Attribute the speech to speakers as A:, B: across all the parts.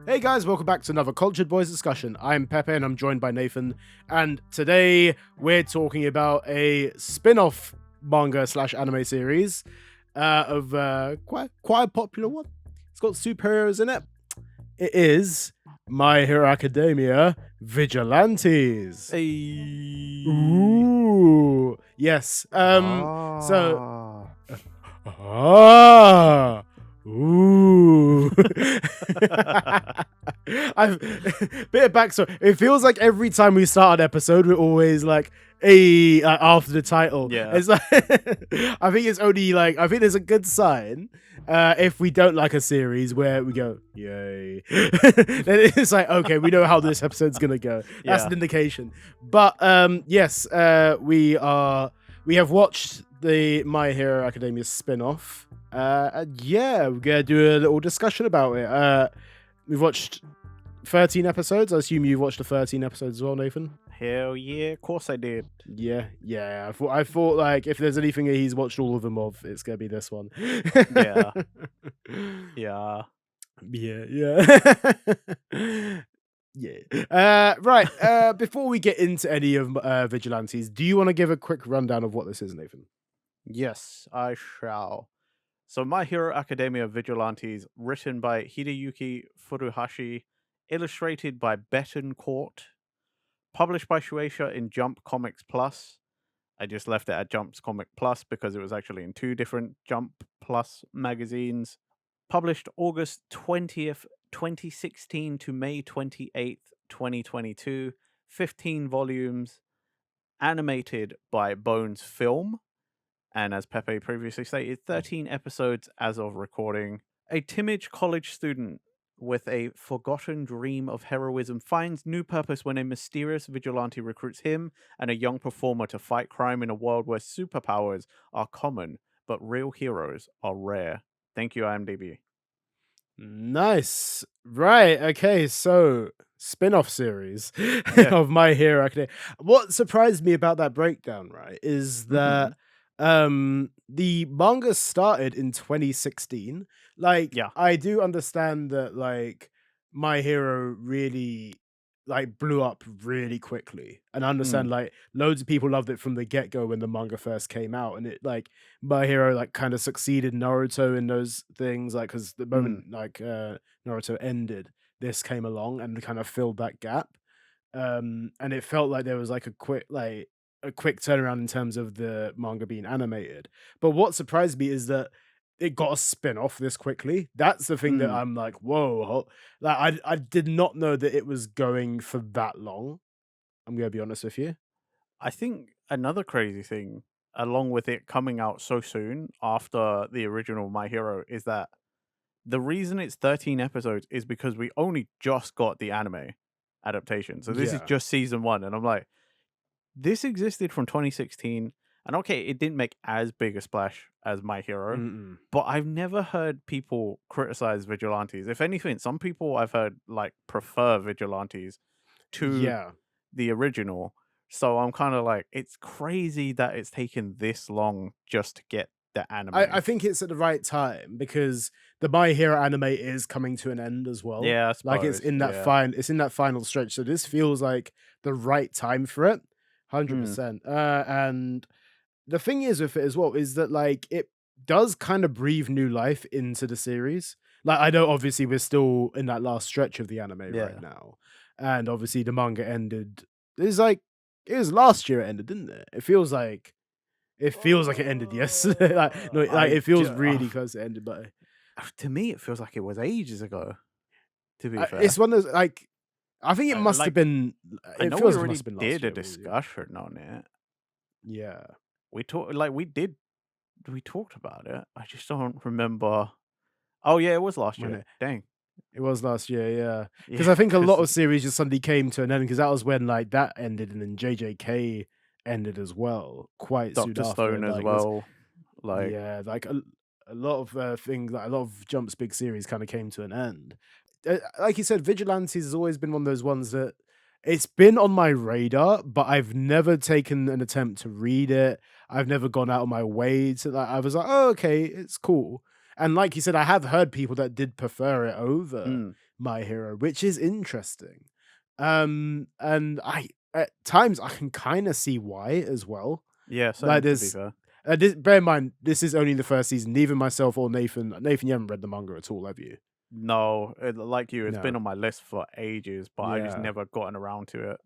A: Hey guys, welcome back to another Cultured Boys discussion. I'm Pepe and I'm joined by Nathan, and today we're talking about a spin-off manga slash anime series of quite a popular one. It's got superheroes in it. It is My Hero Academia Vigilantes.
B: Hey.
A: Ooh, yes. Ooh. I've bit of backstory. It feels like every time we start an episode, we're always like, "Hey," after the title.
B: Yeah.
A: It's like I think it's only like I think there's a good sign if we don't like a series where we go, "Yay!" Then it's like, okay, we know how this episode's gonna go. That's
B: Yeah.
A: an indication. But yes, we have watched the My Hero Academia spin-off. And yeah, we're gonna do a little discussion about it. We've watched 13 episodes. I assume you've watched the 13 episodes as well, Nathan.
B: Hell yeah, of course I did.
A: Yeah. I thought like if there's anything that he's watched all of them of, it's gonna be this one.
B: Yeah. Yeah.
A: Yeah. Right. Before we get into any of Vigilantes, do you want to give a quick rundown of what this is, Nathan?
B: Yes, I shall. So My Hero Academia Vigilantes, written by Hideyuki Furuhashi, illustrated by Betancourt, published by Shueisha in Jump Comics Plus. I just left it at Jump's Comic Plus because it was actually in two different Jump Plus magazines. Published August 20th, 2016 to May 28th, 2022. 15 volumes. Animated by Bones Film. And as Pepe previously stated, 13 episodes as of recording. A timid college student with a forgotten dream of heroism finds new purpose when a mysterious vigilante recruits him and a young performer to fight crime in a world where superpowers are common, but real heroes are rare. Thank you, IMDb.
A: Nice. Right. Okay. So, spin-off series of My Hero Academia. What surprised me about that breakdown, right, is that the manga started in 2016. Like,
B: Yeah.
A: I do understand that like My Hero really like blew up really quickly, and I understand like loads of people loved it from the get-go when the manga first came out, and it like My Hero like kind of succeeded Naruto in those things, like because the moment like Naruto ended, this came along and kind of filled that gap. And it felt like there was like a quick turnaround in terms of the manga being animated. But what surprised me is that it got a spin-off this quickly. That's the thing that I'm like, whoa, like I did not know that it was going for that long. I'm gonna be honest with you.
B: I think another crazy thing, along with it coming out so soon after the original My Hero, is that the reason it's 13 episodes is because we only just got the anime adaptation. So this is
A: Yeah.
B: just season 1. And I'm like, this existed from 2016. And okay, it didn't make as big a splash as My Hero, but I've never heard people criticize Vigilantes. If anything, some people I've heard like prefer Vigilantes to the original. So I'm kind of like, it's crazy that it's taken this long just to get the anime.
A: I think it's at the right time because the My Hero anime is coming to an end as well.
B: Yeah, I
A: like it's
B: suppose,
A: in that
B: yeah.
A: it's in that final stretch. So this feels like the right time for it, 100%. And the thing is with it as well is that like it does kind of breathe new life into the series. Like I know obviously we're still in that last stretch of the anime
B: Yeah.
A: right now, and obviously the manga ended. It's like it was last year it ended, didn't it? It feels like it ended yesterday. like no, like it feels really close to ended, but
B: to me it feels like it was ages ago. To be fair,
A: it's one of those like I think it must have
B: like,
A: been.
B: I
A: It
B: know we
A: feels like it
B: already
A: must have been last
B: did a
A: year, maybe.
B: discussion on it.
A: Yeah,
B: We talked like we talked about it. I just don't remember. Oh yeah, it was last
A: When
B: year. Dang.
A: it was last year, yeah. Because I think a lot of series just suddenly came to an end because that was when like that ended, and then JJK ended as well, quite soon
B: Dr.
A: after.
B: Stone as
A: Like,
B: well. Like
A: yeah, like a lot of things, like a lot of Jump's big series kind of came to an end. Like you said, Vigilantes has always been one of those ones that it's been on my radar, but I've never taken an attempt to read it. I've never gone out of my way to like. I was like, oh, okay, it's cool. And like you said, I have heard people that did prefer it over
B: Mm.
A: My Hero, which is interesting. And I at times I can kind of see why as well.
B: Yeah,
A: Like
B: same to be
A: there's
B: fair.
A: bear in mind, this is only the first season. Neither myself or Nathan, you haven't read the manga at all, have you?
B: No, like you, it's been
A: No.
B: on my list for ages, but I just
A: Yeah.
B: never gotten around to it.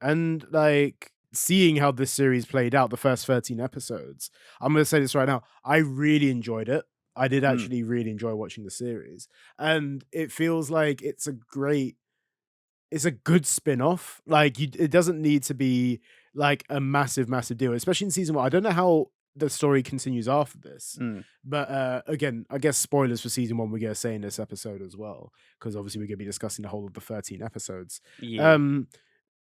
A: And like seeing how this series played out, the first 13 episodes, I'm gonna say this right now. I really enjoyed it. I did
B: Mm.
A: actually really enjoy watching the series. And it feels like it's a good spin-off. Like it doesn't need to be like a massive deal, especially in season one. I don't know how the story continues after this.
B: Mm.
A: But again, I guess spoilers for season one we're gonna say in this episode as well, because obviously we're gonna be discussing the whole of the 13 episodes.
B: Yeah.
A: Um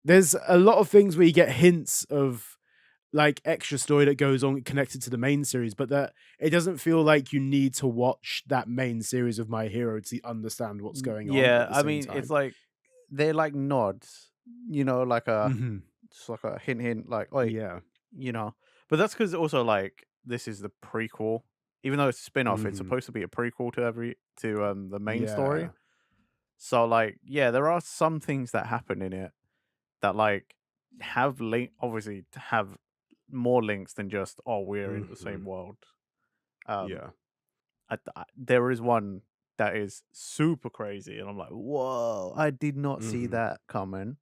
A: there's a lot of things where you get hints of like extra story that goes on connected to the main series, but that it doesn't feel like you need to watch that main series of My Hero to understand what's going on
B: Yeah,
A: at the
B: I
A: same
B: mean, it's
A: time.
B: like they're like nods, like a
A: Hmm.
B: just like a hint, like, "Oi,"
A: Yeah.
B: you know? But that's because also, like, this is the prequel. Even though it's a spin-off, it's
A: Hmm.
B: supposed to be a prequel to the main story.
A: Yeah.
B: So, like, yeah, there are some things that happen in it that, like, have obviously have more links than just, "Oh, we're in the same
A: Hmm.
B: world." Um,
A: Yeah.
B: there is one that is super crazy, and I'm like, "Whoa, I did not see
A: Hmm.
B: that coming."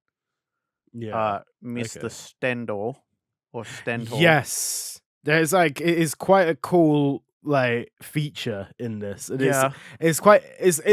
A: Yeah.
B: Mr.
A: Okay.
B: Stendhal or Stendhal.
A: Yes. There's like it is quite a cool like feature in this. And
B: Yeah,
A: it's quite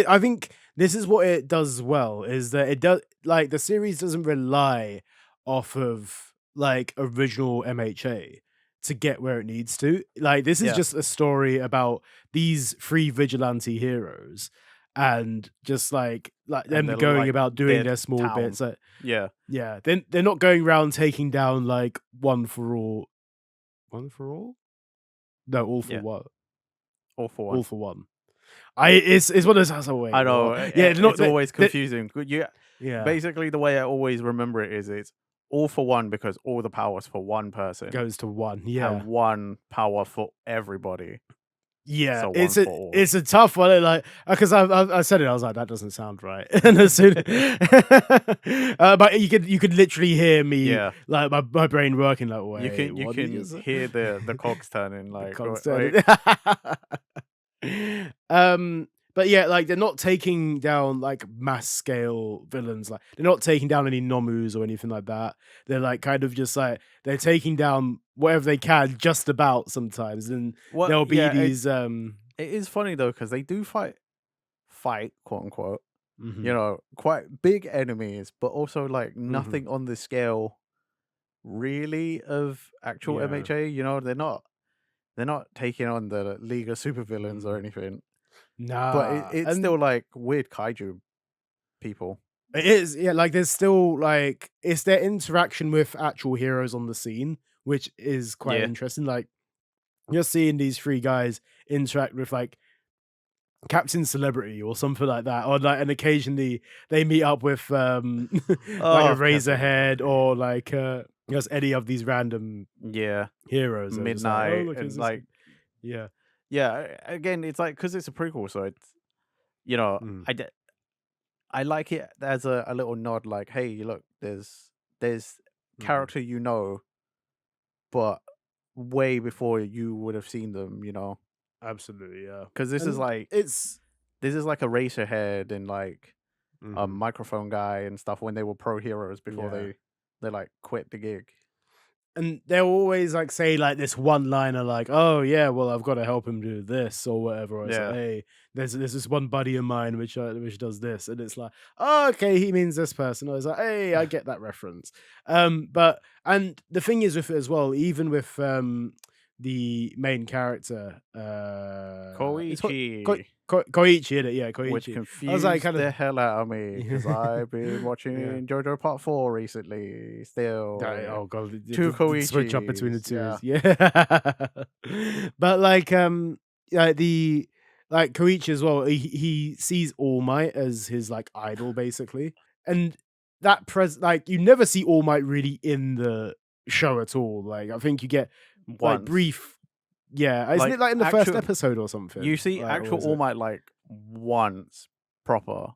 A: I think this is what it does well is that it does like the series doesn't rely off of like original MHA to get where it needs to. Like this is
B: yeah,
A: just a story about these three vigilante heroes and just like
B: and
A: them
B: they're
A: going
B: like
A: about doing
B: their
A: their small
B: town.
A: bits. Like
B: Yeah,
A: yeah, they're not going around taking down like one for all. One for all? No, all for
B: yeah,
A: what?
B: all for
A: All
B: one.
A: for one. It's one of those. I was like,
B: I
A: wait,
B: know,
A: what? Yeah, they're not.
B: it's always
A: They
B: confusing. Yeah,
A: yeah,
B: basically the way I always remember it is it's all for one because all the power's for one person
A: goes to one.
B: and
A: Yeah,
B: one power for everybody.
A: yeah.
B: So one for all.
A: It's a tough one. Like because I said it, I was like, that doesn't sound right. And as soon, but you could literally hear me
B: Yeah,
A: like my brain working. Like,
B: you
A: wait,
B: can you
A: what did you
B: can
A: just say?
B: hear the cogs turning
A: The
B: like,
A: constant.
B: wait,
A: But yeah, like they're not taking down like mass scale villains. Like they're not taking down any nomus or anything like that. They're like kind of just like they're taking down whatever they can, just about sometimes. And
B: what?
A: there'll be
B: Yeah,
A: these.
B: it is funny though because they do fight, quote unquote,
A: Mhm,
B: quite big enemies, but also like
A: mhm,
B: nothing on the scale really of actual
A: yeah,
B: MHA. They're not taking on the League of Supervillains or
A: mhm.
B: anything, but
A: Nah,
B: it's
A: and
B: still like weird kaiju people.
A: it is yeah. Like there's still like it's their interaction with actual heroes on the scene, which is quite
B: Yeah.
A: interesting. Like you're seeing these three guys interact with like Captain Celebrity or something like that, or like, and occasionally they meet up with like a
B: Oh, Captain
A: Razorhead
B: Celebrity.
A: or like just any of these random
B: Yeah.
A: heroes. They're just like, oh
B: Midnight
A: look, it's
B: and
A: this
B: like
A: one. Yeah.
B: yeah. Again, it's like because it's a prequel, so it's
A: Mm,
B: I like it as a little nod, like, hey, look, there's
A: mhm.
B: character but way before you would have seen them,
A: Absolutely, yeah.
B: because
A: And it's
B: this is like a Racerhead and like a
A: mhm,
B: microphone guy and stuff when they were pro heroes before
A: yeah.
B: they like quit the gig.
A: And they'll always like say like this one liner like, "Oh yeah, well I've got to help him do this or whatever." Or it's like,
B: Yeah.
A: "Hey, there's this one buddy of mine which does this," and it's like, "Oh, okay, he means this person." I was like, "Hey, I get that reference." But and the thing is with it as well, even with the main character, it's what
B: Koichi,
A: Koichi, innit? Yeah,
B: which
A: Koichi. I was like,
B: confused
A: kind of,
B: the hell out of me because I've been
A: yeah.
B: watching JoJo Part 4 recently. Still,
A: Oh god,
B: two
A: the switch up between the
B: Koichis.
A: two
B: Yeah.
A: is yeah. But like the like Koichi as well, he sees All Might as his like idol basically. And that like you never see All Might really in the show at all. Like I think you get like
B: Once.
A: brief. Yeah, isn't
B: Like
A: it like in the first
B: actual,
A: episode or
B: you
A: something?
B: see
A: Like,
B: actual
A: or is
B: All
A: it?
B: Might like once proper,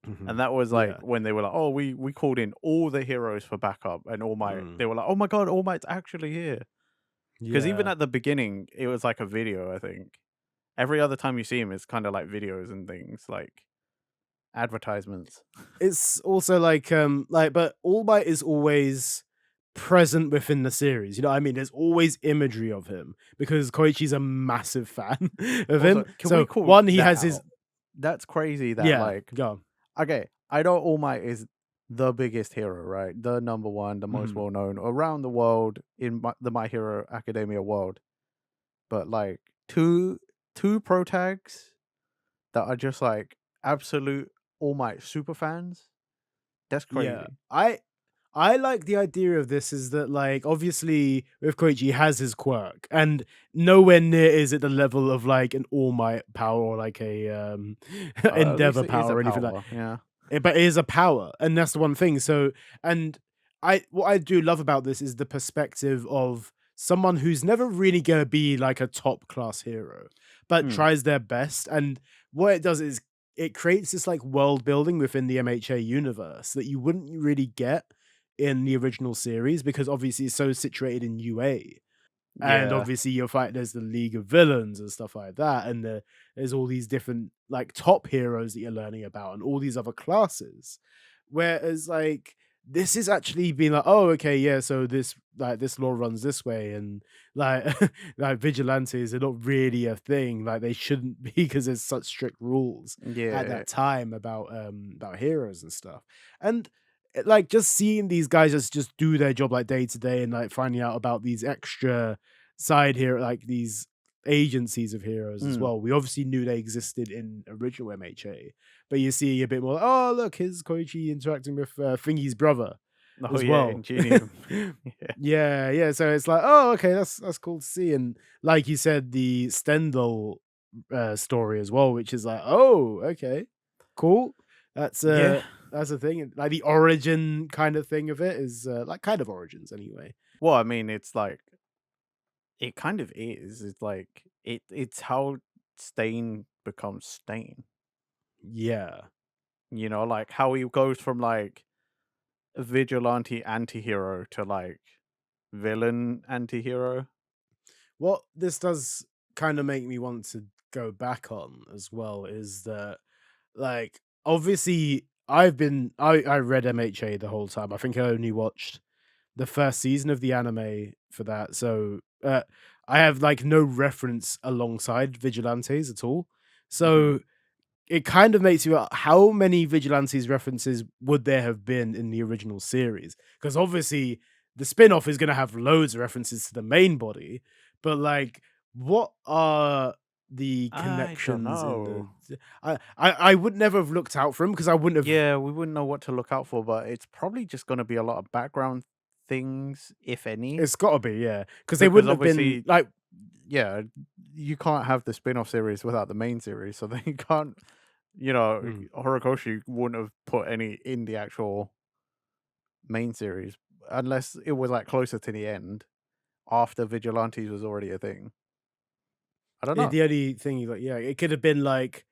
B: and
A: Mhm.
B: that was like
A: Yeah.
B: when they were like, "Oh, we called in all the heroes for backup," and All Might,
A: Mm.
B: they were like, "Oh my god, All Might's actually here." Because even
A: Yeah.
B: at the beginning, it was like a video. I think every other time you see him, it's kind of like videos and things like advertisements.
A: It's also like but All Might is always present within the series, you know what I mean? There's always imagery of him because Koichi's a massive fan of
B: Also,
A: him.
B: can we
A: So,
B: call
A: one, he
B: that
A: has his
B: out? That's crazy that
A: yeah,
B: like,
A: go on.
B: okay, I know All Might is the biggest hero, right? The number one, the most
A: Mhm.
B: well known around the world in the My Hero Academia world. But like two pro tags that are just like absolute All Might super fans. That's
A: Yeah.
B: crazy.
A: I like the idea of this is that, like, obviously with Koichi he has his quirk, and nowhere near is it the level of like an All Might power or like a
B: At least
A: Endeavor
B: it is
A: power
B: a
A: or anything like.
B: power. Yeah.
A: But it is a power, and that's the one thing. So, and what I do love about this is the perspective of someone who's never really gonna be like a top class hero, but
B: Mm,
A: tries their best. And what it does is it creates this like world building within the MHA universe that you wouldn't really get in the original series because obviously it's so situated in UA. And
B: yeah.
A: obviously you're fighting there's the League of Villains and stuff like that, and there's all these different like top heroes that you're learning about and all these other classes. Whereas like this is actually being like, oh, okay, yeah, so this law runs this way, and like like vigilantes are not really a thing. Like they shouldn't be because there's such strict rules at
B: Yeah.
A: that time about heroes and stuff. And like just seeing these guys just do their job like day to day and like finding out about these extra side here like these agencies of heroes as
B: Mm.
A: well. We obviously knew they existed in original MHA, but you see a bit more. Oh, look, here's Koichi interacting with Thingy's brother
B: Oh
A: as
B: yeah,
A: well.
B: Ingenium. Yeah.
A: Yeah, yeah. So it's like, oh, okay, that's cool to see. And like you said, the Stendhal story as well, which is like, oh, okay, cool. That's
B: Yeah.
A: uh that's a thing. Like the origin kind of thing of it is like kind of origins anyway.
B: Well, I mean, it's like it kind of is. It's like it's how Stain becomes Stain.
A: Yeah.
B: You know, like how he goes from like a vigilante anti-hero to like villain anti-hero.
A: What this does kind of make me want to go back on as well is that like obviously I read MHA the whole time. I think I only watched the first season of the anime for that. So I have like no reference alongside Vigilantes at all.
B: Mhm.
A: So it kind of makes you how many Vigilantes references would there have been in the original series? Because obviously the spin-off is gonna have loads of references to the main body, but like what are the
B: I don't
A: connections in the
B: know.
A: I would never have looked out for them because I wouldn't have.
B: Yeah, we wouldn't know what to look out for, but it's probably just going to be a lot of background things, if any,
A: It's gotta be, yeah. Because they
B: because
A: wouldn't have been
B: obviously,
A: like.
B: yeah, you can't have the spin-off series without the main series, so they can't,
A: Mm.
B: Horikoshi wouldn't have put any in the actual main series unless it was like closer to the end after Vigilantes was already a thing. I don't know.
A: The only thing, like, yeah, it could have been like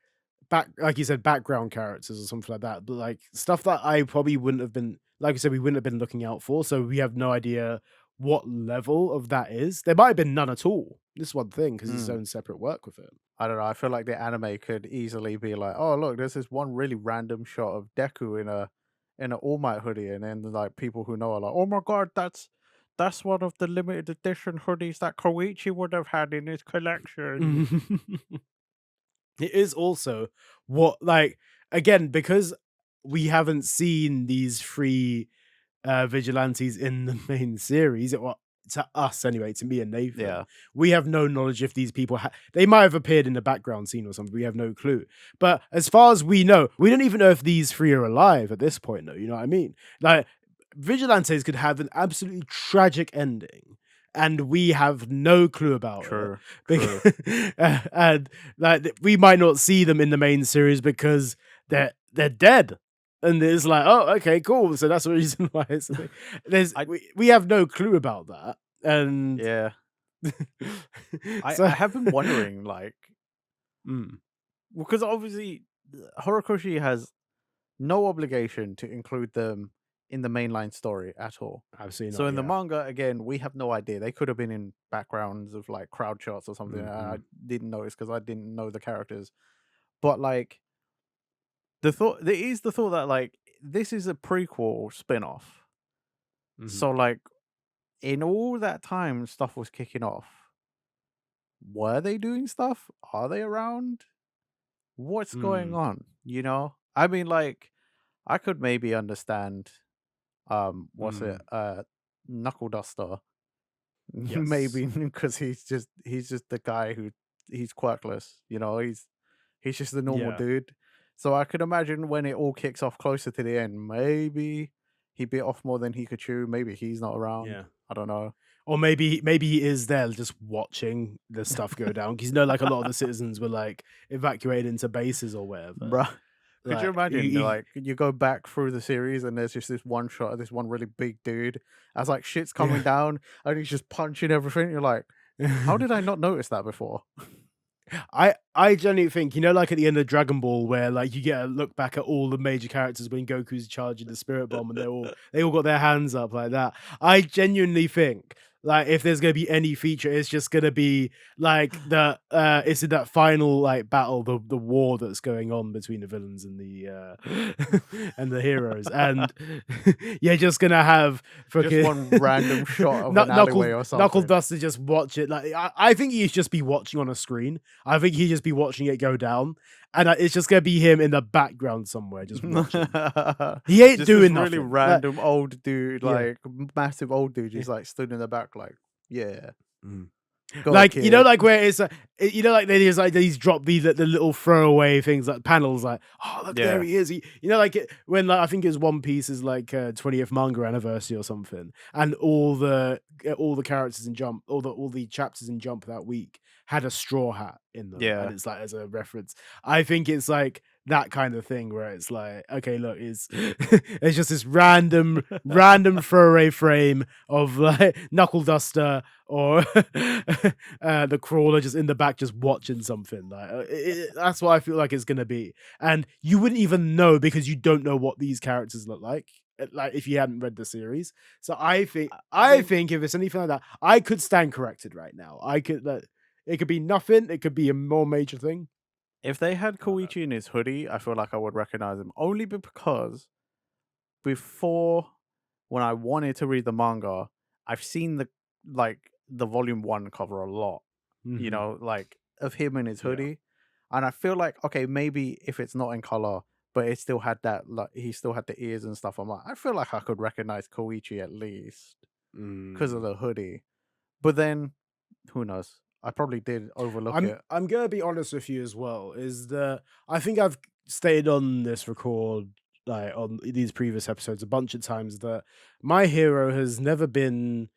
A: you said, background characters or something like that, but like stuff that I probably wouldn't have been, like I said, we wouldn't have been looking out for. So we have no idea what level of that is. There might have been none at all. This is one thing because it's its
B: Mm.
A: own separate work with it.
B: I don't know. I feel like the anime could easily be like, "Oh, look, there's this one really random shot of Deku in a All Might hoodie," and then like people who know are like, "Oh my god, that's one of the limited edition hoodies that Koichi would have had in his collection."
A: It is also what like again because we haven't seen these three vigilantes in the main series. Well, to us anyway, to me and Nathan,
B: Yeah.
A: we have no knowledge if these people they might have appeared in the background scene or something. We have no clue. But as far as we know, we don't even know if these three are alive at this point. Though, you know what I mean? Like vigilantes could have an absolutely tragic ending. And we have no clue about it,
B: True. True.
A: and like we might not see them in the main series because they're dead. And it's like, oh, okay, cool. So that's the reason why it's like,
B: I
A: we have no clue about that. And
B: Yeah. I
A: So
B: have been wondering, like,
A: mm,
B: because obviously Horikoshi has no obligation to include them in the mainline story at all.
A: absolutely
B: So
A: not,
B: in the
A: yeah.
B: manga, again, we have no idea. They could have been in backgrounds of like crowd shots or something. I
A: Mhm,
B: didn't notice because I didn't know the characters. But like there is the thought that like this is a prequel spin-off.
A: mhm,
B: So like in all that time stuff was kicking off. Were they doing stuff? Are they around? What's going
A: mm,
B: on? I mean, like, I could maybe understand, what's it,
A: mm,
B: Knuckle Duster,
A: yes,
B: maybe because he's just the guy who he's quirkless, he's just a normal
A: yeah,
B: dude. So I could imagine when it all kicks off closer to the end, maybe he bit off more than he could chew. Maybe he's not around.
A: yeah.
B: I don't know,
A: Or maybe he is there just watching the stuff go down because like, a lot of the citizens were, like, evacuated into bases or whatever.
B: bro. Could you
A: Like,
B: imagine,
A: he
B: like, you go back through the series and there's just this one shot of this one really big dude as like shit's coming
A: yeah.
B: down and he's just punching everything. You're like, how did I not notice that before?
A: I genuinely think, like, at the end of Dragon Ball where, like, you get a look back at all the major characters when Goku's charging the Spirit Bomb and they all got their hands up like that. I genuinely think, like, if there's gonna be any feature, it's just gonna be like it's in that final, like, battle, the war that's going on between the villains and the and the heroes. And you're just gonna have
B: Just
A: fucking
B: one random shot of an
A: Knuckle
B: alleyway or
A: Knuckle
B: something.
A: Duster just watch it. Like, I think he'd just be watching on a screen. I think he'd just be watching it go down, and it's just gonna be him in the background somewhere, just watching. He ain't
B: Just this
A: doing
B: really
A: nothing. Like,
B: random old dude,
A: yeah.
B: like massive old dude,
A: Yeah.
B: just like stood in the back, like, yeah,
A: Mm.
B: go
A: Like,
B: kid.
A: like, where it's like, they just, like, these drop the little throwaway things, like panels, like, oh, look, there
B: Yeah,
A: he is. Like, when, like, I think it's One Piece's, like, 20th manga anniversary or something, and all the characters in Jump, all the chapters in Jump that week had a straw hat in them, and
B: yeah.
A: it's like as a reference. I think it's like that kind of thing where it's like, okay, look, it's it's just this random throwaway frame of, like, Knuckle Duster or the crawler just in the back just watching something. Like, that's what I feel like it's gonna be, and you wouldn't even know because you don't know what these characters look like, if you hadn't read the series. So I think
B: I
A: I
B: mean,
A: think if it's anything like that, I could stand corrected right now. I could, it could be nothing. It could be a more major thing.
B: if they had
A: I don't know.
B: Koichi in his hoodie, I feel like I would recognize him only because before when I wanted to read the manga, I've seen the volume 1 cover a lot,
A: Mhm.
B: like of him in his
A: Yeah.
B: hoodie. And I feel like okay, maybe if it's not in color, but it still had that like he still had the ears and stuff. I'm like, I feel like I could recognize Koichi at least because of
A: Mm.
B: the hoodie. But then who knows? I probably did overlook
A: I'm
B: it.
A: I'm gonna be honest with you as well. Is that I think I've stated on this record, like on these previous episodes, a bunch of times that My Hero has never been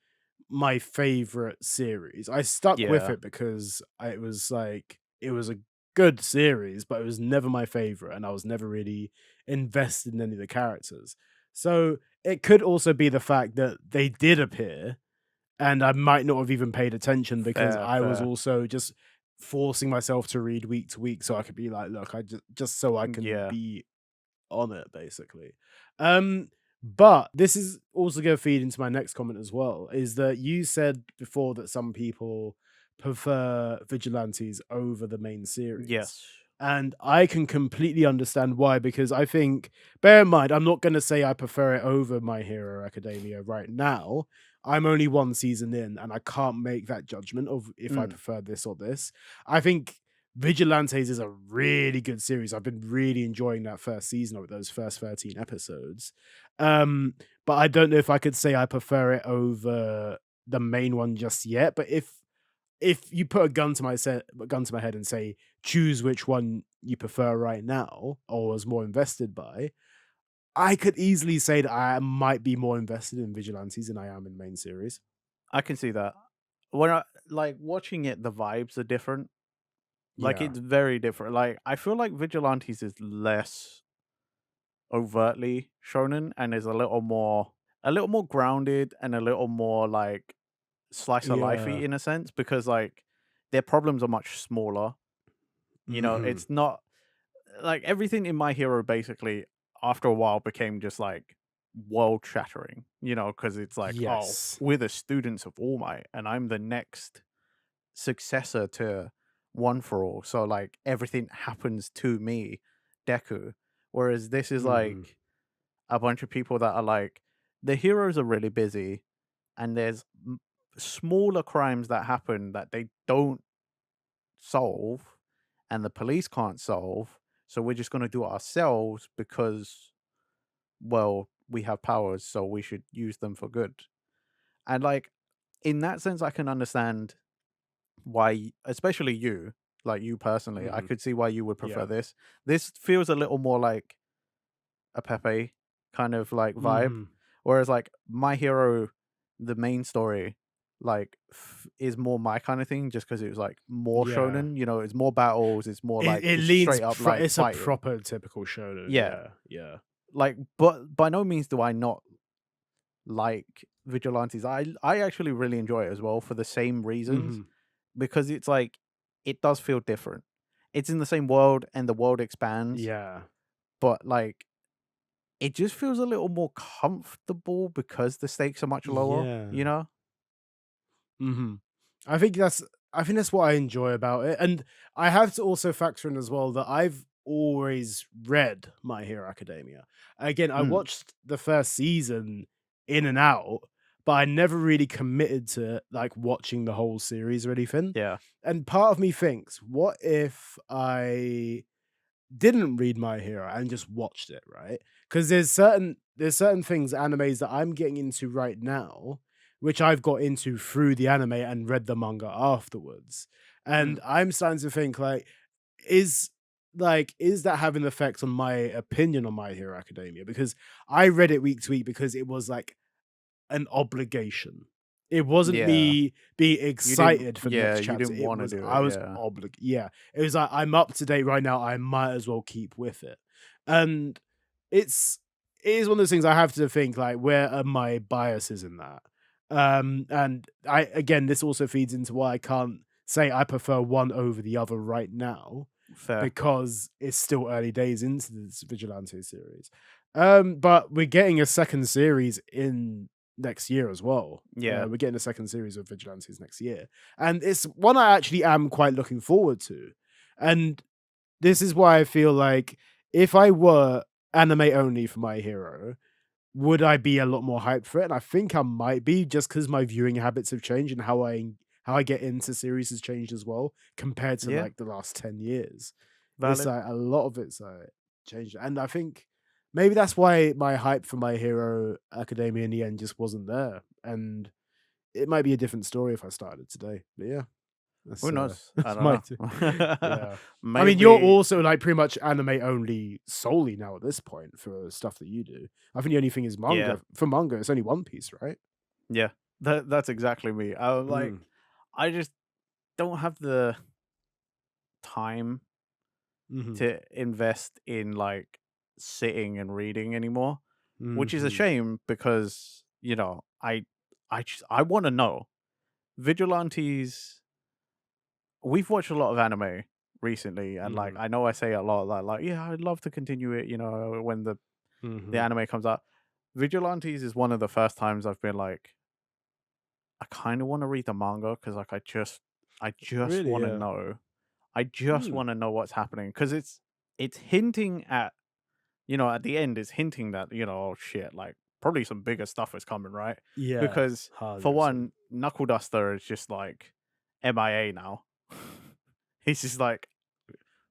A: my favorite series. I stuck with
B: Yeah.
A: it because it was like it was a good series, but it was never my favorite, and I was never really invested in any of the characters. So it could also be the fact that they did appear and I might not have even paid attention because
B: Fair,
A: I was
B: fair.
A: also just forcing myself to read week to week so I could be like, look, I just so I can
B: Yeah.
A: be on it, basically. Um, but this is also going to feed into my next comment as well. Is that you said before that some people prefer Vigilantes over the main series,
B: Yes.
A: and I can completely understand why. Because I think, bear in mind, I'm not going to say I prefer it over My Hero Academia right now. I'm only one season in, and I can't make that judgment of if I
B: Mm.
A: prefer this or this. I think Vigilantes is a really good series. I've been really enjoying that first season of it, those first 13 episodes. Um, but I don't know if I could say I prefer it over the main one just yet. But if you put a gun to my head and say choose which one you prefer right now or was more invested by, I could easily say that I might be more invested in Vigilantes than I am in the main series.
B: I can see that. When I like watching it, the vibes are different. Like
A: Yeah.
B: it's very different. Like I feel like Vigilantes is less overtly shonen and is a little more grounded and a little more like slice of lifey
A: Yeah.
B: in a sense because like their problems are much smaller. You know,
A: Mhm.
B: it's not like everything in My Hero basically after a while became just like world shattering, you know, because it's like, oh,
A: Yes.
B: we're the students of All Might and I'm the next successor to One for All. So like everything happens to me, Deku. Whereas this is
A: Mhm.
B: like a bunch of people that are like the heroes are really busy and there's smaller crimes that happen that they don't solve and the police can't solve. So we're just going to do it ourselves because, well, we have powers, so we should use them for good. And like in that sense, I can understand why, especially you, like you personally, I
A: Mhm.
B: could see why you would prefer
A: Yeah.
B: this. This feels a little more like a Pepe kind of like vibe,
A: Mhm.
B: whereas like My Hero, the main story, like is more my kind of thing, just because it was like more
A: Yeah.
B: shonen. You know, it's more battles. It's more like
A: It
B: just
A: leans
B: straight up like
A: it's a
B: fighting.
A: proper typical shonen,
B: Yeah,
A: yeah, yeah.
B: like, but by no means do I not like Vigilantes. I actually really enjoy it as well for the same reasons
A: Mhm.
B: because it's like it does feel different. It's in the same world and the world expands,
A: Yeah.
B: but like it just feels a little more comfortable because the stakes are much lower,
A: Yeah.
B: you know?
A: Mhm. I think that's I think that's what I enjoy about it, and I have to also factor in as well that I've always read My Hero Academia. Again, I
B: Mm,
A: watched the first season in and out, but I never really committed to, like, watching the whole series or anything,
B: yeah.
A: and part of me thinks, "What if I didn't read My Hero and just watched it, right? Because there's certain things, animes that I'm getting into right now, which I've got into through the anime and read the manga afterwards.
B: Mm,
A: And I'm starting to think is is that having an effect on my opinion on My Hero Academia? Because I read it week to week because it was like an obligation. It wasn't
B: yeah.
A: me being excited for the next
B: You
A: chapter.
B: didn't
A: It
B: wanna
A: was
B: do
A: I
B: it,
A: was
B: yeah.
A: yeah. It was like I'm up to date right now. I might as well keep with it. And it's it is one of those things I have to think like where are my biases in that? And I again this also feeds into why I can't say I prefer one over the other right now
B: Fair.
A: because it's still early days into this Vigilante series. But we're getting a second series in next year as well.
B: Yeah.
A: We're getting a second series of Vigilantes next year, and it's one I actually am quite looking forward to. And this is why I feel like if I were anime only for My Hero, would I be a lot more hyped for it? And I think I might be just because my viewing habits have changed and how I get into series has changed as well compared to
B: Yeah,
A: like the last 10 years. It's
B: valid.
A: like a lot of it's changed. And I think maybe that's why my hype for My Hero Academia in the end just wasn't there. And it might be a different story if I started today. But yeah,
B: Who
A: that's
B: knows? I
A: that's my
B: don't know.
A: yeah. I mean, you're
B: Maybe
A: also like pretty much anime only solely now at this point for stuff that you do. I think the only thing is
B: yeah,
A: manga. For manga, it's only One Piece, right?
B: yeah. That's exactly me. I'm like,
A: Mm.
B: I just don't have the time
A: Mhm.
B: to invest in like sitting and reading anymore, which is a
A: Mhm.
B: shame because, you know, I wanna know. Vigilantes we've watched a lot of anime recently, and, like,
A: Mhm.
B: I know I say a lot that, like, "Yeah, I'd love to continue it," you know, when the
A: Mhm.
B: anime comes out. Vigilantes is one of the first times I've been like, "I kinda wanna read the manga because like, I just
A: Really?
B: wanna
A: Yeah.
B: know. I just
A: Hmm.
B: wanna know what's happening because it's hinting at you know, at the end, it's hinting that, you know, "Oh, shit," like, probably some bigger stuff is coming, right?
A: Yeah.
B: Because, for
A: 100%.
B: one, Knuckle Duster is just, like, MIA now. He's just, like,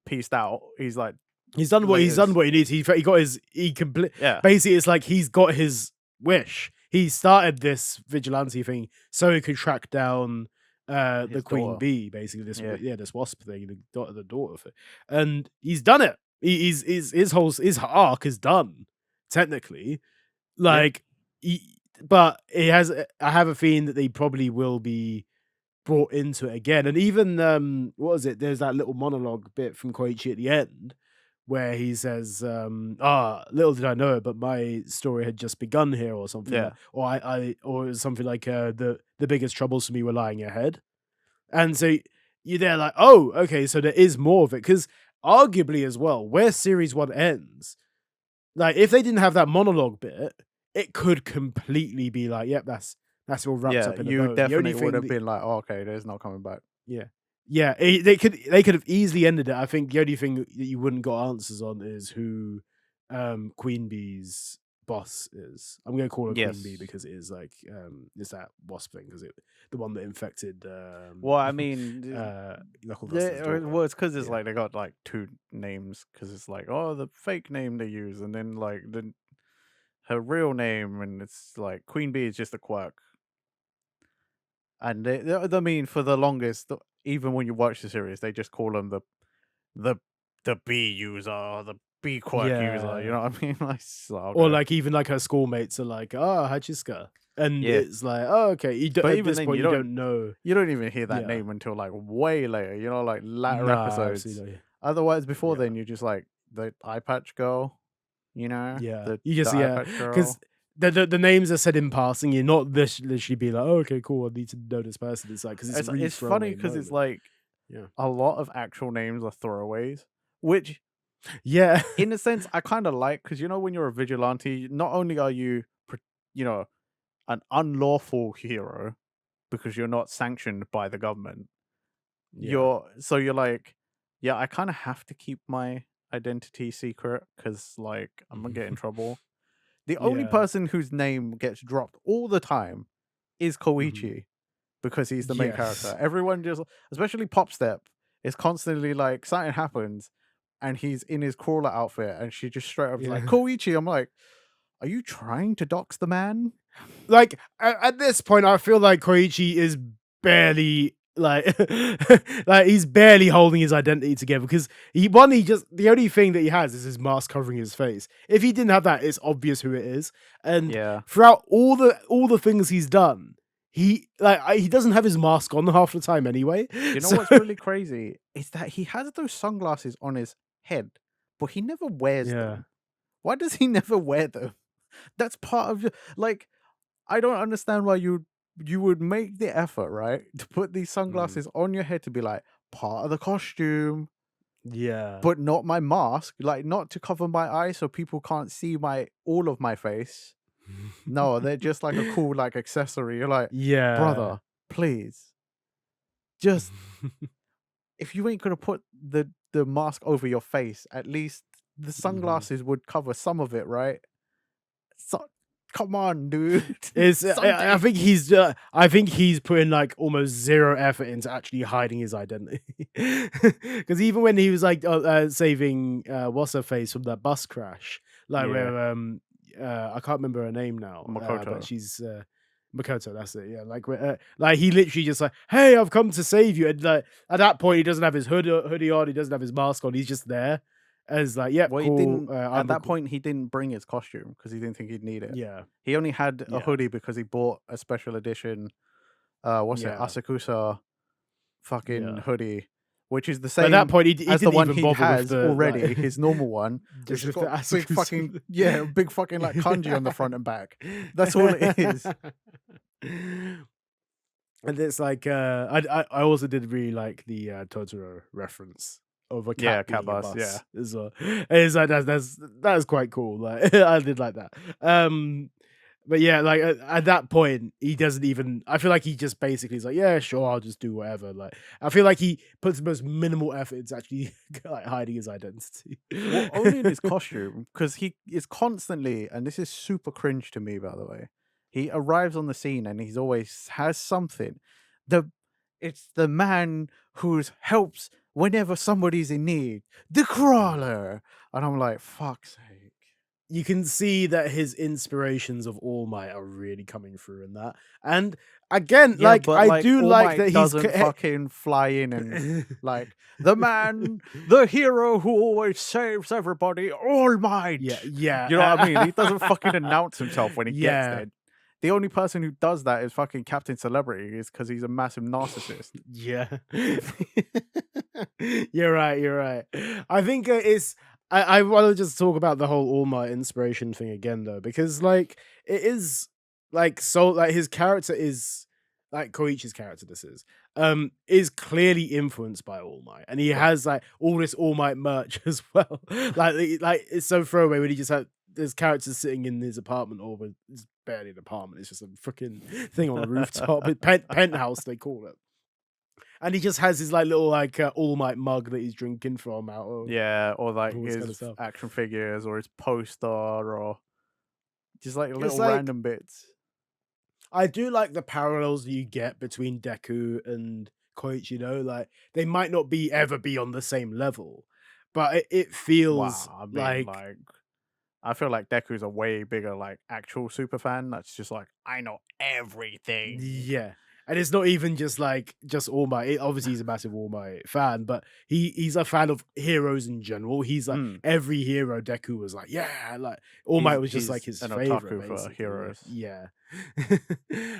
B: peaced out. He's like,
A: He's done
B: "Laters."
A: what he needs. He got his he complete
B: Yeah,
A: basically it's like he's got his wish. He started this vigilante thing so he could track down the
B: his
A: queen
B: daughter.
A: bee, basically
B: Yeah,
A: this wasp thing, the daughter of it. And he's done it. His arc is done, technically.
B: yeah,
A: Like but it has I have a feeling that they probably will be brought into it again. And even what was it? There's that little monologue bit from Koichi at the end where he says, little did I know it, but my story had just begun here, or something like,
B: yeah,
A: or I or it was something like the the biggest troubles for me were lying ahead. And so you're there like, oh, okay, so there is more of it. Because arguably as well, where series one ends, like if they didn't have that monologue bit, it could completely be like, yep, that's all wrapped
B: Yeah,
A: up in a
B: you
A: bow. The only
B: definitely would
A: thing
B: have
A: that
B: been like, "Oh, okay, there's not coming back."
A: yeah. Yeah, they could have easily ended it. I think the only thing that you wouldn't got answers on is who Queen Bee's boss is. I'm gonna call her Queen Bee
B: Yes.
A: because it is like it's that wasp thing because it the one that infected
B: Well, I mean,
A: Knuckle Duster's daughter.
B: well, it's because it's
A: Yeah.
B: like they got like two names because it's like, oh, the fake name they use, and then like her real name, and it's like Queen Bee is just a quirk. And I mean, for the longest, even when you watch the series, they just call them the the bee user or the bee quirk user. You
A: Yeah.
B: know what I mean? Like, so,
A: Or
B: okay,
A: like even like her schoolmates are like, oh, Hachiska. And
B: yeah.
A: it's like, oh, okay.
B: But
A: At
B: even
A: this
B: then,
A: point, you don't know.
B: you don't even hear that
A: Yeah.
B: name until like way later. You know, like latter
A: Nah,
B: episodes.
A: absolutely.
B: Otherwise, before
A: Yeah.
B: then, you're just like the eye patch girl. You know,
A: Yeah,
B: the
A: you
B: the
A: just
B: eye
A: yeah,
B: patch
A: because
B: girl.
A: the names are said in passing. You're not literally be like, oh, okay, cool. I need to know this person. It's like because it's a really
B: It's funny
A: throwaway
B: because it's
A: moment.
B: like
A: Yeah,
B: a lot of actual names are throwaways, which
A: yeah,
B: in a sense I kind of like because you know when you're a vigilante, not only are you you know an unlawful hero because you're not sanctioned by the government,
A: yeah,
B: you're like, yeah, I kind of have to keep my identity secret because like I'm gonna get in trouble. The only
A: yeah,
B: person whose name gets dropped all the time is
A: mhm.
B: Koichi because he's the main
A: Yes,
B: character. Everyone just, especially Pop Step, is constantly like something happens and he's in his crawler outfit and she just straight up is like
A: yeah.
B: Koichi. I'm like, are you trying to dox the man?
A: Like at this point, I feel like Koichi is barely like like he's barely holding his identity together because he just the only thing that he has is his mask covering his face. If he didn't have that, it's obvious who it is. And
B: Yeah.
A: throughout all the things he's done, he doesn't have his mask on half the time anyway.
B: You know
A: So
B: what's really crazy is that he has those sunglasses on his head, but he never wears
A: yeah.
B: them. Why does he never wear them? That's part of like I don't understand why you would make the effort, right, to put these
A: Mm.
B: sunglasses on your head to be like part of the costume,
A: Yeah.
B: but not my mask, like not to cover my eyes so people can't see my all of my face. No, they're just like a cool like accessory. You're like,
A: Yeah.
B: brother, please, just if you ain't gonna put the mask over your face, at least the
A: Mhm.
B: sunglasses would cover some of it, right? So, come on, dude,
A: It's I
B: something.
A: think I think he's putting like almost zero effort into actually hiding his identity. Because even when he was like saving what's her face from that bus crash, like
B: Yeah,
A: where I can't remember her name now, but
B: Makoto.
A: she's Makoto. That's it. Yeah, like he literally just like, hey, I've come to save you. And like at that point, he doesn't have his hoodie on. He doesn't have his mask on. He's just there as like, yep,
B: Well, he
A: cool.
B: didn't
A: I'm
B: at
A: a
B: that point, he didn't bring his costume because he didn't think he'd need it.
A: yeah,
B: He only had a
A: yeah,
B: hoodie because he bought a special edition, what's it,
A: yeah,
B: Asakusa fucking
A: yeah.
B: hoodie, which is the
A: But at that
B: same
A: point, he
B: as the
A: didn't
B: one
A: even
B: he
A: bother with
B: has
A: the
B: already,
A: like
B: his normal one, which
A: just
B: has
A: with the
B: got big fucking
A: Asakusa.
B: yeah, big fucking like kanji on the front and back. That's all it is.
A: And it's like I also did really like the Totoro reference of a
B: Yeah,
A: cat
B: cat
A: being a
B: bus, yeah.
A: bus as well. It's like that's quite cool. Like I did like that. But yeah, like at that point, he doesn't even. I feel like he just basically is like, yeah, sure, I'll just do whatever. Like I feel like he puts the most minimal effort into actually like hiding his identity.
B: Well, only in his costume, because he is constantly, and this is super cringe to me, by the way. He arrives on the scene and he's always has something. The it's the man who helps whenever somebody's in need. The crawler. And I'm like, fuck's sake.
A: You can see that his inspirations of All Might are really coming through in that. And again,
B: Yeah,
A: like
B: but
A: I
B: like
A: do
B: All
A: like
B: Might
A: that he's
B: doesn't fucking fly in and like the man, the hero who always saves everybody, All
A: yeah,
B: Might. You know what I mean? He doesn't fucking
A: yeah.
B: announce himself when he gets
A: Yeah.
B: there. The only person who does that is fucking Captain Celebrity, is because he's a massive narcissist.
A: Yeah. You're right, you're right. I think it's I wanna just talk about the whole All Might inspiration thing again though, because like it is like so like his character is like Koichi's character, this is clearly influenced by All Might, and he
B: Sure.
A: has like all this All Might merch as well. Like it's so throwaway when he just had there's characters sitting in his apartment, or when it's barely an apartment, it's just a freaking thing on a rooftop, penthouse they call it, and he just has his like little like All Might mug that he's drinking from out of
B: Yeah, or like
A: all this kind
B: his
A: of stuff.
B: action figures or his poster or just like
A: It's
B: little
A: like
B: random bits.
A: I do like the parallels you get between Deku and Koichi, like they might not be ever be on the same level, but it feels
B: Wow, I mean,
A: like
B: like, I feel like Deku's a way bigger, like, actual super fan that's just like, I know everything.
A: yeah. And it's not even just like just All Might. Obviously, he's a massive All Might fan, but he's a fan of heroes in general. He's like
B: Mm.
A: every hero Deku was like, yeah, like All Might was just like
B: He's
A: his
B: an
A: favorite,
B: otaku for
A: basically.
B: heroes.
A: Yeah.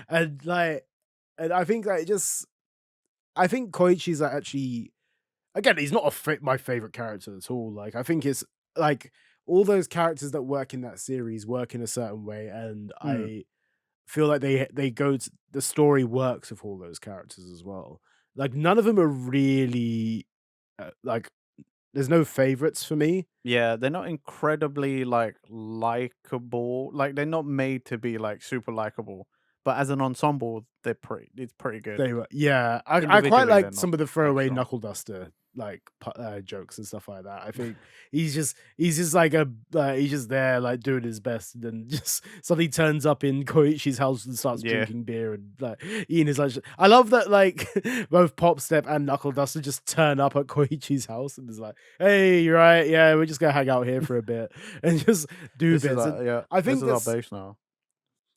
A: and like and I think like just I think Koichi's like actually again, he's not my favorite character at all. Like, I think it's like all those characters that work in that series work in a certain way, and
B: Mm.
A: I feel like they go to the story works with all those characters as well. Like, none of them are really like. There's no favorites for me.
B: Yeah, they're not incredibly, like, likable, like, they're not made to be, like, super likable, but as an ensemble, it's pretty good.
A: They were, yeah. I quite
B: Individually, they're
A: like
B: not
A: some of the
B: that
A: throwaway
B: strong.
A: knuckle duster like jokes and stuff like that. I think he's just like a he's just there like doing his best, and then just suddenly turns up in Koichi's house and starts
B: Yeah.
A: drinking beer and like eating his lunch. I love that like both Pop Step and Knuckle Duster just turn up at Koichi's house and is like, "Hey, you're right. Yeah, we're just gonna hang out here for a bit and just do bits." And I
B: This
A: think
B: is our
A: that's
B: base now.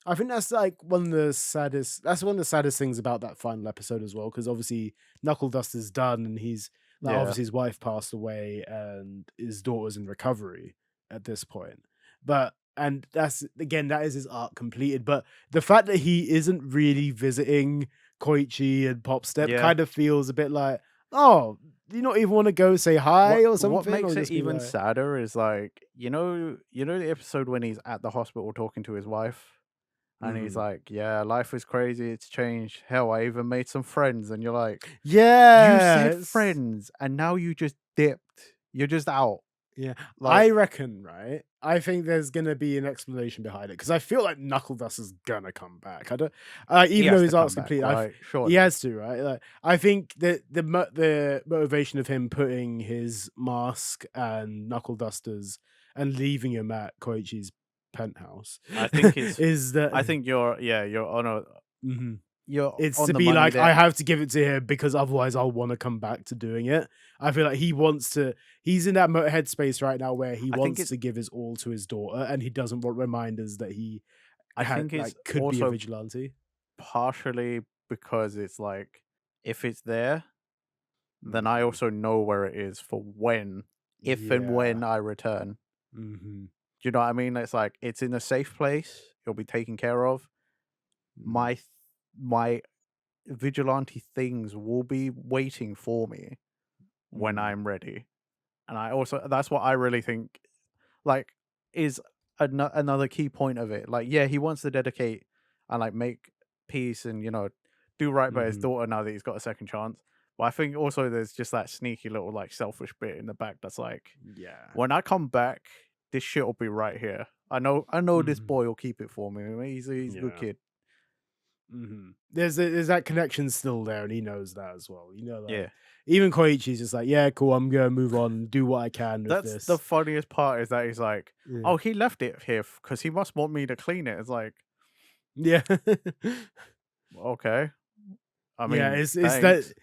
A: I think that's like one of the saddest. That's one of the saddest things about that final episode as well, because obviously Knuckle Duster's done, and he's like
B: Yeah.
A: obviously his wife passed away, and his daughter's in recovery at this point. But and that's again that is his arc completed. But the fact that he isn't really visiting Koichi and Pop Step
B: Yeah.
A: kind of feels a bit like, oh, do you not even want to go say hi or
B: What
A: something, or
B: makes it
A: just be
B: even
A: like,
B: sadder is, like, the episode when he's at the hospital talking to his wife, and he's
A: mhm.
B: like, "Yeah, life is crazy, it's changed. Hell, I even made some friends," and you're like, "You
A: Yeah,
B: said friends, and now you just dipped. You're just out."
A: yeah,
B: Like,
A: I reckon, right? I think there's gonna be an explanation behind it because I feel like Knuckle Duster's gonna come back. I don't,
B: he
A: even though
B: has to
A: his
B: come
A: arc's
B: back,
A: complete,
B: right?
A: he
B: Surely.
A: has to, right? Like, I think that the motivation of him putting his mask and Knuckle Duster's and leaving him at Koichi's penthouse
B: I think it's
A: is that.
B: I think
A: Mhm.
B: you're
A: It's
B: on
A: to
B: the
A: be
B: money
A: like, I
B: there.
A: have to give it to him because otherwise I'll wanna come back to doing it. I feel like he wants to he's in that headspace right now where he
B: I think
A: wants
B: it's
A: to give his all to his daughter, and he doesn't want reminders that he
B: I think
A: like,
B: it's
A: could be a
B: also
A: vigilante.
B: partially because it's like, if it's there, then I
A: Mhm.
B: also know where it is for if and
A: Yeah.
B: when I return.
A: Mhm.
B: Do you know what I mean? It's like, it's in a safe place, it'll be taken care of.
A: Mhm.
B: My vigilante things will be waiting for me when
A: Mm.
B: I'm ready. And I also that's what I really think, like, is another key point of it. Like, yeah, he wants to dedicate and, like, make peace and, do right by his
A: Mhm.
B: daughter now that he's got a second chance. But I think also there's just that sneaky little, like, selfish bit in the back that's like,
A: Yeah.
B: when I come back, this shit will be right here. I know this
A: Mhm.
B: boy will keep it for me. He's a good
A: Yeah.
B: kid.
A: Mhm. There's that connection still there, and he knows that as well. Like,
B: Yeah.
A: even Koichi's just like, "Yeah, cool, I'm gonna move on, do what I can with
B: That's the
A: this."
B: funniest part is that he's like,
A: Yeah.
B: "Oh, he left it here because he must want me to clean it." It's like,
A: Yeah.
B: okay. I
A: Yeah,
B: mean,
A: it's that
B: thanks.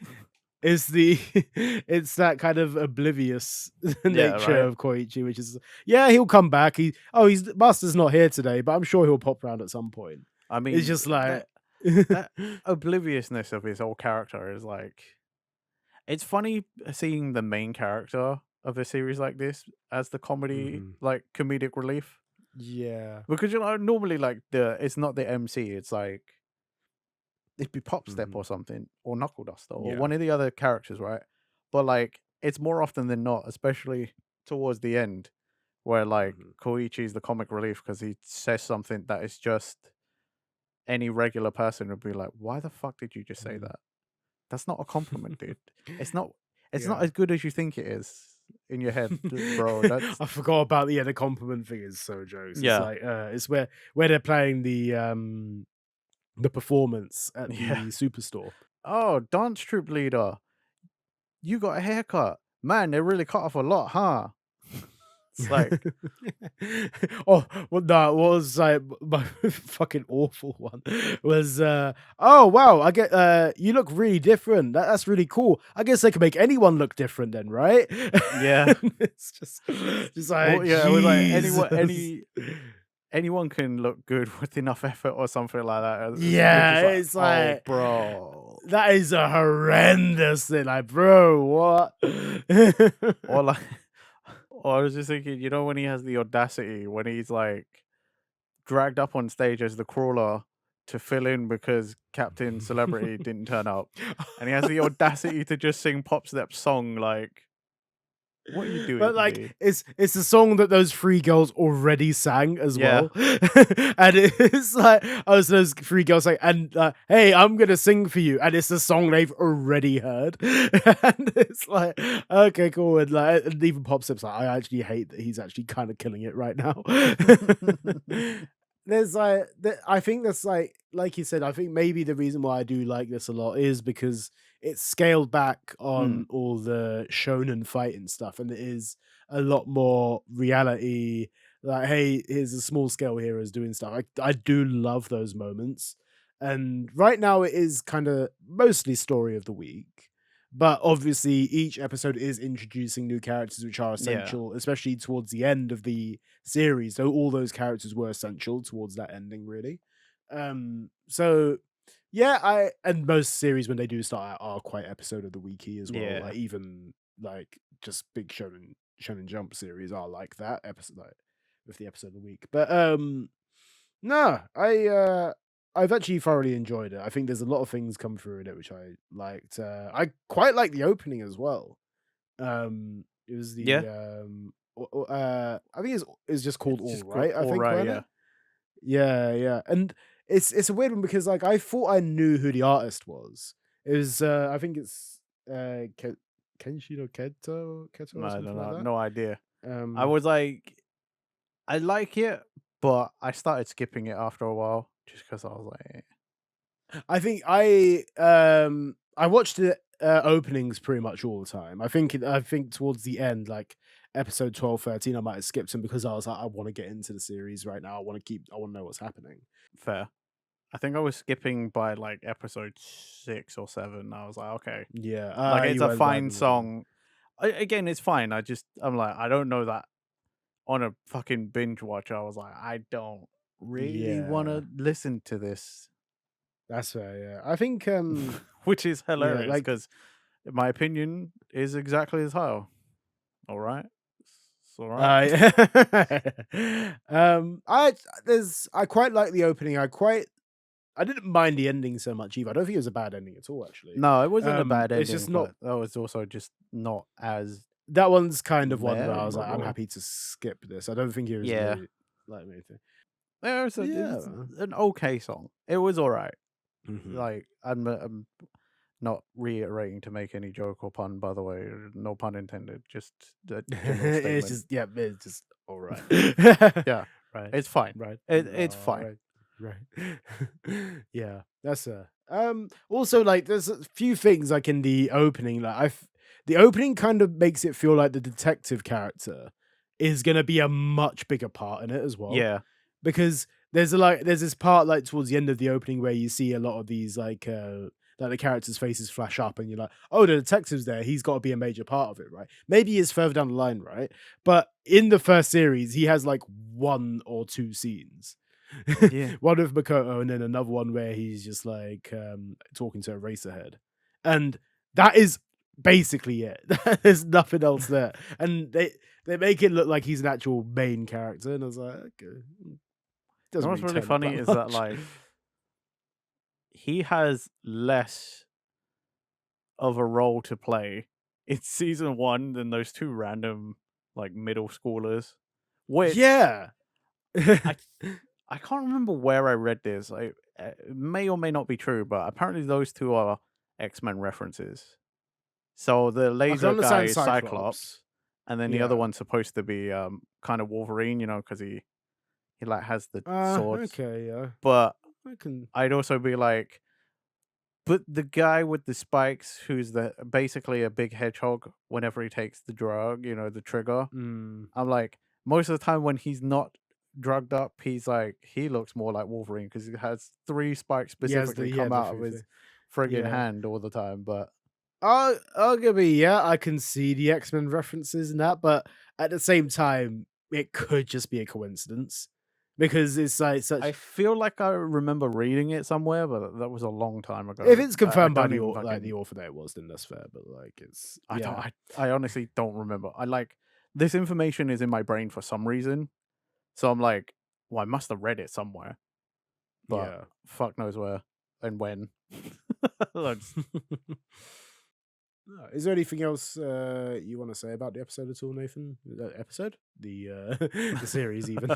A: it's the it's that kind of oblivious
B: Yeah,
A: nature
B: right.
A: of Koichi, which is, yeah, he'll come back. He's Master's not here today, but I'm sure he'll pop round at some point.
B: I
A: It's
B: mean,
A: just like
B: that obliviousness of his whole character is like, it's funny seeing the main character of a series like this as the comedy,
A: Mhm.
B: like, comedic relief,
A: Yeah.
B: because normally, like, the it's not the MC, it's like it'd be Pop Step
A: Mhm.
B: or something, or Knuckle Duster, or
A: Yeah.
B: one of the other characters, right? But, like, it's more often than not, especially towards the end, where, like,
A: Mhm.
B: Koichi's the comic relief because he says something that is just any regular person would be like, "Why the fuck did you just say
A: Mm.
B: that? That's not a compliment, dude. It's not. It's not
A: Yeah.
B: as good as you think it is in your head, bro. That's
A: I forgot about the compliment thing is so jokes. It's
B: yeah,
A: like, it's where they're playing the performance at
B: yeah.
A: the superstore.
B: Oh, dance troupe leader, you got a haircut, man. They really cut off a lot, huh? It's like,
A: Oh, well, that was like my fucking awful one was oh wow, I get you look really different. That's really cool. I guess they can make anyone look different then, right?
B: yeah.
A: And it's just
B: Well,
A: like
B: yeah. It was like
A: Jesus.
B: anyone can look good with enough effort or something like that. You're
A: Yeah,
B: just like,
A: it's
B: oh,
A: like
B: bro.
A: that is a horrendous thing. Like, bro, what?
B: Or like, or I was just thinking, when he has the audacity, when he's like dragged up on stage as the crawler to fill in because Captain Celebrity didn't turn up, and he has the audacity to just sing Pop Step's song. Like, what are you doing,
A: But like
B: dude?
A: it's a song that those three girls already sang as
B: Yeah.
A: well. And it's like oh so those three girls like and hey, I'm gonna sing for you. And it's a song they've already heard. And it's like, okay, cool. And like and even Pop Sip's like, I actually hate that he's actually kind of killing it right now. There's I think that's like you said, I think maybe the reason why I do like this a lot is because it's scaled back
B: Mm,
A: on all the shonen fighting stuff, and it is a lot more reality. Like, hey, here's a small scale heroes doing stuff. I do love those moments, and right now it is kind of mostly story of the week. But obviously, each episode is introducing new characters which are
B: yeah.
A: essential, especially towards the end of the series. So all those characters were essential towards that ending, really. So yeah, I and most series when they do start out are quite episode of the weeky as well.
B: Yeah.
A: Like even like just big shonen jump series are like that episode like with the episode of the week. But no, I've actually thoroughly enjoyed it. I think there's a lot of things come through in it which I liked. I quite like the opening as well. It was
B: Yeah.
A: the I think it's just called
B: It's
A: All
B: just
A: Right, I
B: all
A: think,
B: right.
A: wasn't
B: Yeah.
A: it? Yeah, yeah. And it's a weird one because like I thought I knew who the artist was. It was I think it's Kenshi no Keto or
B: I don't
A: something like
B: know.
A: that.
B: No idea. I
A: Um
B: was like, I like it, but I started skipping it after a while just because I was like,
A: I think I watched the openings pretty much all the time. I think towards the end, like episode 12, 13, I might have skipped them because I was like, I want to get into the series right now. I want to know what's happening.
B: fair. I think I was skipping by like episode 6 or 7. I was like, okay,
A: Yeah.
B: like it's
A: You
B: a
A: were
B: fine
A: vibing with it.
B: song. Again, it's fine. I'm like, I don't know that on a fucking binge watch. I was like, I don't really want
A: Yeah.
B: to listen to this,
A: That's fair, yeah. I think
B: which is
A: yeah,
B: hilarious
A: like
B: because my opinion is exactly as hell. All right, it's all right.
A: I I I quite like the opening. I didn't mind the ending so much either. I don't think it was a bad ending at all, actually.
B: No, it wasn't a bad
A: It's
B: ending,
A: just not
B: but that was also just not as
A: that one's kind of one where I was like, I'm
B: memorable.
A: happy to skip this. I don't think it was
B: Yeah,
A: really like me to.
B: it's
A: Yeah.
B: an okay song. It was all right.
A: Mhm.
B: Like I'm not reiterating to make any joke or pun, by the way. No pun intended. Just a general
A: It's
B: statement.
A: just yeah, it's just all right.
B: Yeah,
A: Right.
B: it's fine.
A: Right.
B: It's
A: All
B: fine.
A: right. Right. Yeah, that's a also like there's a few things like in the opening like the opening kind of makes it feel like the detective character is going to be a much bigger part in it as well
B: Yeah,
A: because there's this part like towards the end of the opening where you see a lot of these like the characters' faces flash up and you're like, oh, the detective's there. He's got to be a major part of it, right? Maybe he is further down the line, right? But in the first series, he has like one or two scenes.
B: yeah.
A: One with Makoto and then another one where he's just like talking to a racerhead. And that is basically it. There's nothing else there. And they make it look like he's an actual main character. And I was like, okay.
B: You know
A: Doesn't
B: what's
A: really
B: really
A: turn up
B: funny
A: that
B: is that
A: much.
B: like he has less of a role to play in season 1 than those two random like middle schoolers, which
A: Yeah.
B: I I can't remember where I read this. may or may not be true, but apparently those two are X-Men references. So the
A: I can
B: laser guy
A: understand
B: is Cyclops,
A: Cyclops.
B: and then the other
A: Yeah.
B: one's supposed to be kind of Wolverine, because he like has the swords.
A: Okay, yeah.
B: But
A: I can
B: I'd also be like, but the guy with the spikes, who's the basically a big hedgehog, whenever he takes the drug, the trigger.
A: mm,
B: I'm like, most of the time when he's not drugged up, he looks more like Wolverine because he has three spikes specifically come
A: the
B: out of
A: food
B: his
A: thing.
B: friggin'
A: Yeah.
B: hand all the time. But
A: Arguably, yeah, I can see the X-Men references in that, but at the same time, it could just be a coincidence because it's like
B: I
A: such.
B: feel like I remember reading it somewhere, but that was a long time
A: If
B: ago.
A: it's
B: I
A: confirmed by
B: don't
A: the
B: even
A: the
B: fucking.
A: author that it was, then that's fair. But like, it's
B: I don't.
A: yeah,
B: I honestly don't remember. I like this information is in my brain for some reason, so I'm like, well, I must have read it somewhere, but
A: yeah.
B: fuck knows where and when. That's-
A: Is there anything else you want to say about the episode at all, Nathan? The episode, the the series, even.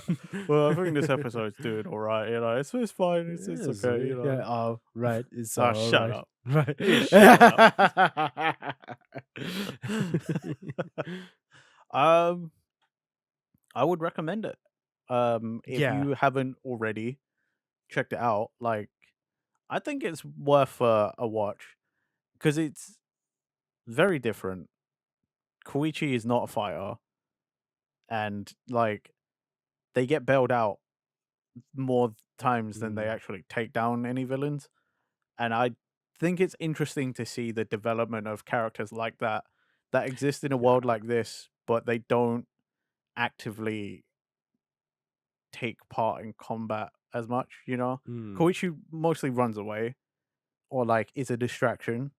B: well, I think this episode's doing all right. It's fine. It's
A: Yes,
B: okay.
A: yeah. Oh, right. It's
B: Ah,
A: all
B: shut
A: right.
B: up.
A: Right.
B: You shut up. um, I would recommend it. If
A: Yeah.
B: you haven't already checked it out, like I think it's worth a watch because it's very different. Koichi is not a fighter, and like they get bailed out more times than they
A: Mm,
B: actually take down any villains. And I think it's interesting to see the development of characters like that exist in a
A: yeah.
B: world like this, but they don't actively take part in combat as much.
A: Mm,
B: Koichi mostly runs away or like is a distraction.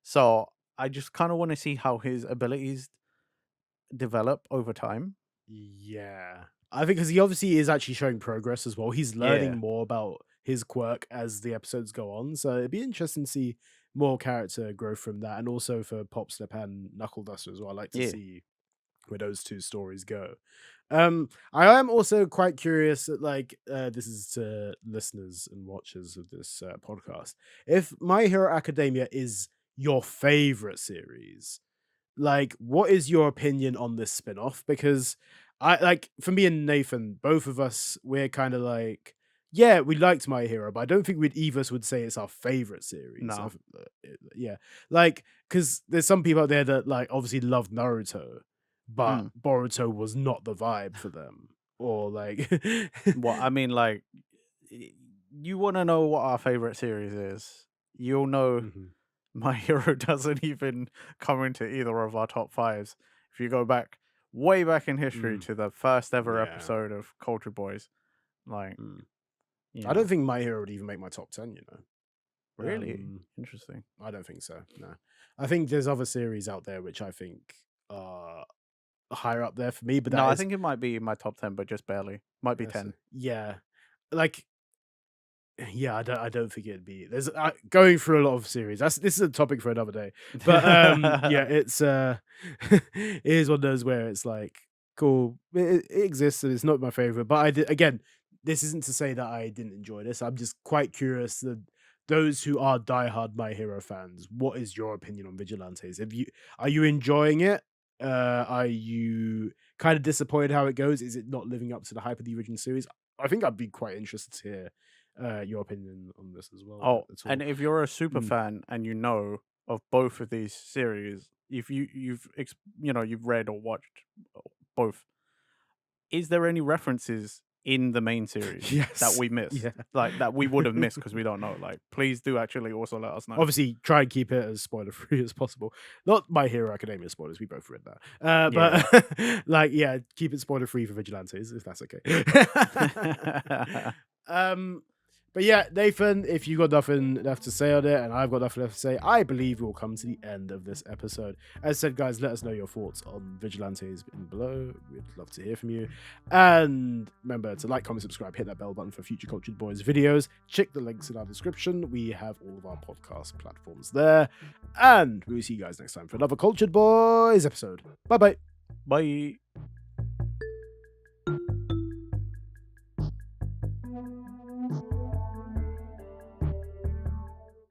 B: So I just kind of want to see how his abilities develop over time.
A: yeah. I think because he obviously is actually showing progress as well. He's learning
B: Yeah.
A: more about his quirk as the episodes go on. So it'd be interesting to see more character growth from that. And also for Pop Snap and Knuckle Duster as well. I like to
B: Yeah.
A: see where those two stories go. I am also quite curious that this is to listeners and watchers of this podcast. If My Hero Academia is your favorite series, like what is your opinion on this spin-off? Because I like for me and Nathan, both of us, we're kind of like, yeah, we liked My Hero, but I don't think either of us would say it's our favorite series.
B: No.
A: Yeah, like because there's some people out there that like obviously love Naruto, but
B: Mm.
A: Boruto was not the vibe for them, or like,
B: Well, I mean, like, you want to know what our favorite series is? You'll know
A: Mhm.
B: My Hero doesn't even come into either of our top fives. If you go back way back in history
A: Mm,
B: to the first ever
A: yeah.
B: episode of Culture Boys, like,
A: Mm.
B: you
A: I don't
B: know,
A: think My Hero would even make my top 10.
B: really
A: Um,
B: interesting.
A: I don't think so. No, I think there's other series out there which I think are higher up there for me, but
B: No,
A: that
B: I
A: is
B: think it might be my top 10, but just barely. Might be
A: that's
B: 10.
A: yeah, like yeah. I don't think it'd be. There's going through a lot of series. This is a topic for another day. But yeah, it's it is one of those where it's like cool. It exists and it's not my favorite, but I did again. This isn't to say that I didn't enjoy this. I'm just quite curious that those who are diehard My Hero fans, what is your opinion on Vigilantes? Are you enjoying it? Are you kind of disappointed how it goes? Is it not living up to the hype of the original series? I think I'd be quite interested to hear your opinion on this as well.
B: Oh,
A: At
B: and
A: all.
B: if you're a super
A: Mm.
B: fan and you know of both of these series, if you've read or watched both, is there any references in the main series that
A: Yes.
B: we miss?
A: Yeah.
B: Like that we would have missed because we don't know. Like, please do actually also let us know.
A: Obviously, try and keep it as spoiler free as possible. Not My Hero Academia spoilers. We both read that.
B: Yeah.
A: But like, yeah, keep it spoiler free for Vigilantes if that's okay. um, but yeah, Nathan, if you got nothing left to say on it, and I've got nothing left to say, I believe we'll come to the end of this episode. As said, guys, let us know your thoughts on Vigilantes in below. We'd love to hear from you. And remember to like, comment, subscribe, hit that bell button for future Cultured Boys videos. Check the links in our description. We have all of our podcast platforms there. And we'll see you guys next time for another Cultured Boys episode. Bye bye.
B: Bye.